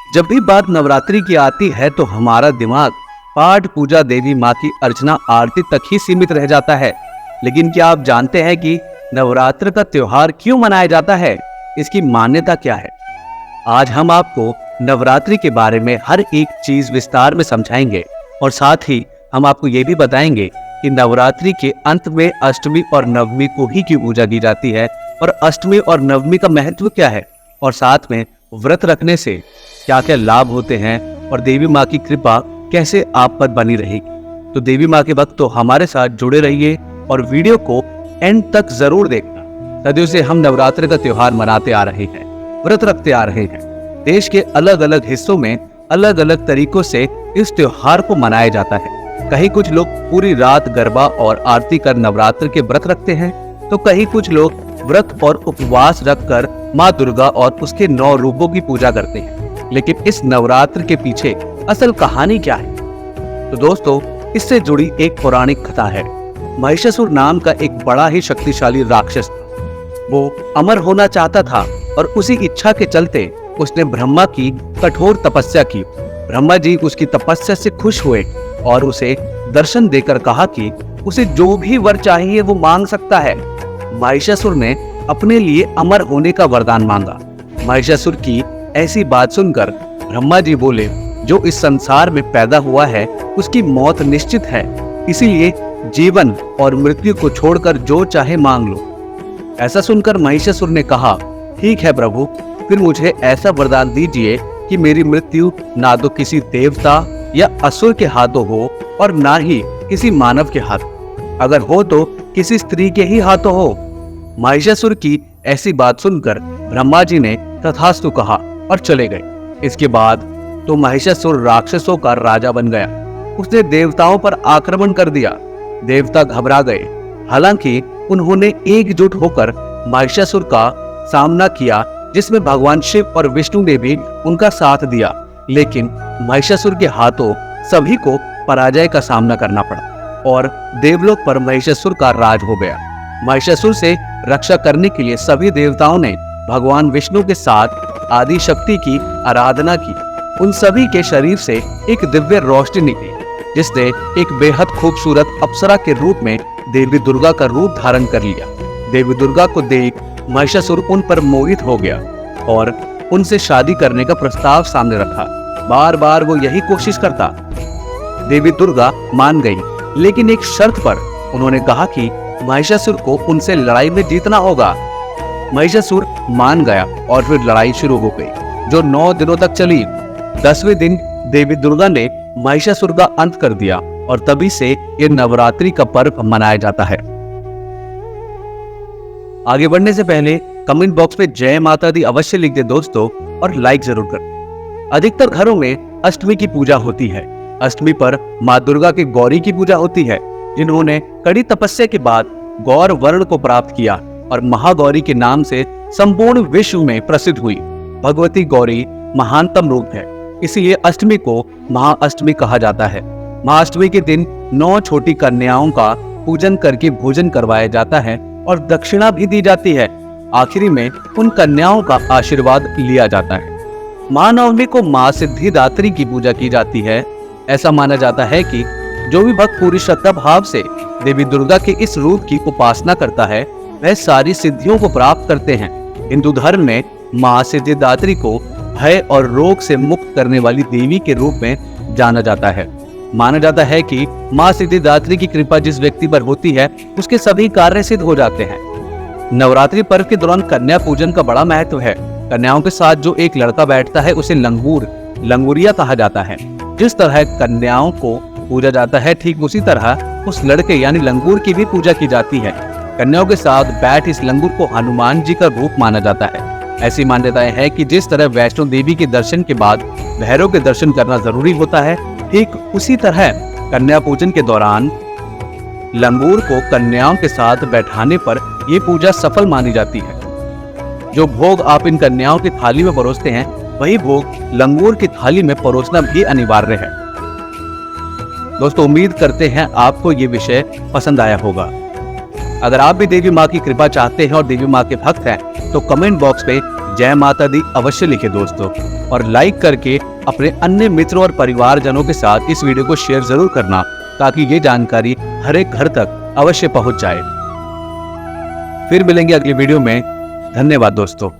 जब भी बात नवरात्रि की आती है तो हमारा दिमाग पाठ पूजा, देवी माँ की अर्चना, आरती तक ही सीमित रह जाता है। लेकिन क्या आप जानते हैं कि नवरात्र का त्योहार क्यों मनाया जाता है? इसकी मान्यता क्या है? आज हम आपको नवरात्रि के बारे में हर एक चीज विस्तार में समझाएंगे और साथ ही हम आपको ये भी बताएंगे कि नवरात्रि के अंत में अष्टमी और नवमी को ही क्यों पूजा की जाती है और अष्टमी और नवमी का महत्व क्या है और साथ में व्रत रखने से क्या क्या लाभ होते हैं और देवी माँ की कृपा कैसे आप पर बनी रहेगी। तो देवी माँ के भक्त तो हमारे साथ जुड़े रहिए और वीडियो को एंड तक जरूर देखना। सदियों से हम नवरात्र का त्योहार मनाते आ रहे हैं, व्रत रखते आ रहे हैं। देश के अलग अलग हिस्सों में अलग अलग तरीकों से इस त्योहार को मनाया जाता है। कहीं कुछ लोग पूरी रात गरबा और आरती कर नवरात्र के व्रत रखते हैं, तो कहीं कुछ लोग व्रत और उपवास रखकर माँ दुर्गा और उसके 9 रूपों की पूजा करते हैं। लेकिन इस नवरात्र के पीछे असल कहानी क्या है? तो दोस्तों, इससे जुड़ी एक पौराणिक कथा है। महिषासुर नाम का एक बड़ा ही शक्तिशाली राक्षस था। वो अमर होना चाहता था और उसी इच्छा के चलते उसने ब्रह्मा की कठोर तपस्या की। ब्रह्मा जी उसकी तपस्या से खुश हुए और उसे दर्शन देकर कहा कि उसे जो भी वर चाहिए वो मांग सकता है। महिषासुर ने अपने लिए अमर होने का वरदान मांगा। महिषासुर की ऐसी बात सुनकर ब्रह्मा जी बोले, जो इस संसार में पैदा हुआ है उसकी मौत निश्चित है, इसीलिए जीवन और मृत्यु को छोड़कर जो चाहे मांग लो। ऐसा सुनकर महिषासुर ने कहा, ठीक है प्रभु, फिर मुझे ऐसा वरदान दीजिए कि मेरी मृत्यु ना तो किसी देवता या असुर के हाथों हो और ना ही किसी मानव के हाथ, अगर हो तो किसी स्त्री के ही हाथों हो। महिषासुर की ऐसी बात सुनकर ब्रह्मा जी ने तथास्तु कहा और चले गए। इसके बाद तो महिषासुर राक्षसों का राजा बन गया। उसने देवताओं पर आक्रमण कर दिया। देवता घबरा गए। हालांकि उन्होंने एकजुट होकर महिषासुर का सामना किया, जिसमें भगवान शिव और विष्णु ने भी उनका साथ दिया। लेकिन महिषासुर के हाथों सभी को पराजय का सामना करना पड़ा और देवलोक पर महिषासुर का राज हो गया। महिषासुर से रक्षा करने के लिए सभी देवताओं ने भगवान विष्णु के साथ आदि शक्ति की आराधना की। उन सभी के शरीर से एक दिव्य रोशनी निकली, जिसने एक बेहद खूबसूरत अप्सरा के रूप में देवी दुर्गा का रूप धारण कर लिया। देवी दुर्गा को देख महिषासुर उन पर मोहित हो गया और उनसे शादी करने का प्रस्ताव सामने रखा। बार बार वो यही कोशिश करता। देवी दुर्गा मान गई, लेकिन एक शर्त पर। उन्होंने कहा कि महिषासुर को उनसे लड़ाई में जीतना होगा। महिषासुर मान गया और फिर लड़ाई शुरू हो गई, जो 9 दिनों तक चली। 10वें दिन देवी दुर्गा ने महिषासुर का अंत कर दिया और तभी से ये नवरात्रि का पर्व मनाया जाता है। आगे बढ़ने से पहले कमेंट बॉक्स में जय माता दी अवश्य लिख दे दोस्तों, और लाइक जरूर कर। अधिकतर घरों में अष्टमी की पूजा होती है। अष्टमी पर माँ दुर्गा की गौरी की पूजा होती है, जिन्होंने कड़ी तपस्या के बाद गौर वर्ण को प्राप्त किया और महागौरी के नाम से संपूर्ण विश्व में प्रसिद्ध हुई। भगवती गौरी महानतम रूप है, इसीलिए अष्टमी को महाअष्टमी कहा जाता है। महाअष्टमी के दिन 9 छोटी कन्याओं का पूजन करके भोजन करवाया जाता है और दक्षिणा भी दी जाती है। आखिरी में उन कन्याओं का आशीर्वाद लिया जाता है। महानवमी को माँ सिद्धिदात्री की पूजा की जाती है। ऐसा माना जाता है कि जो भी भक्त पूरी श्रद्धा भाव से देवी दुर्गा के इस रूप की उपासना करता है, वह सारी सिद्धियों को प्राप्त करते हैं। हिंदू धर्म में माँ सिद्धिदात्री को भय और रोग से मुक्त करने वाली देवी के रूप में जाना जाता है। माना जाता है कि माँ सिद्धिदात्री की कृपा जिस व्यक्ति पर होती है, उसके सभी कार्य सिद्ध हो जाते हैं। नवरात्रि पर्व के दौरान कन्या पूजन का बड़ा महत्व है। कन्याओं के साथ जो एक लड़का बैठता है उसे लंगूरिया कहा जाता है। जिस तरह कन्याओं को पूजा जाता है, ठीक उसी तरह उस लड़के यानी लंगूर की भी पूजा की जाती है। कन्याओं के साथ बैठ इस लंगूर को हनुमान जी का रूप माना जाता है। ऐसी मान्यताएं है कि जिस तरह वैष्णो देवी के दर्शन के बाद भैरव के दर्शन करना जरूरी होता है, ठीक उसी तरह कन्या पूजन के दौरान लंगूर को कन्याओं के साथ बैठाने पर यह पूजा सफल मानी जाती है। जो भोग आप इन कन्याओं की थाली में परोसते हैं, वही भोग लंगूर की थाली में परोसना भी अनिवार्य है। दोस्तों, उम्मीद करते हैं आपको ये विषय पसंद आया होगा। अगर आप भी देवी माँ की कृपा चाहते हैं और देवी माँ के भक्त हैं, तो कमेंट बॉक्स में जय माता दी अवश्य लिखें दोस्तों, और लाइक करके अपने अन्य मित्रों और परिवारजनों के साथ इस वीडियो को शेयर जरूर करना, ताकि ये जानकारी हर एक घर तक अवश्य पहुंच जाए। फिर मिलेंगे अगली वीडियो में। धन्यवाद दोस्तों।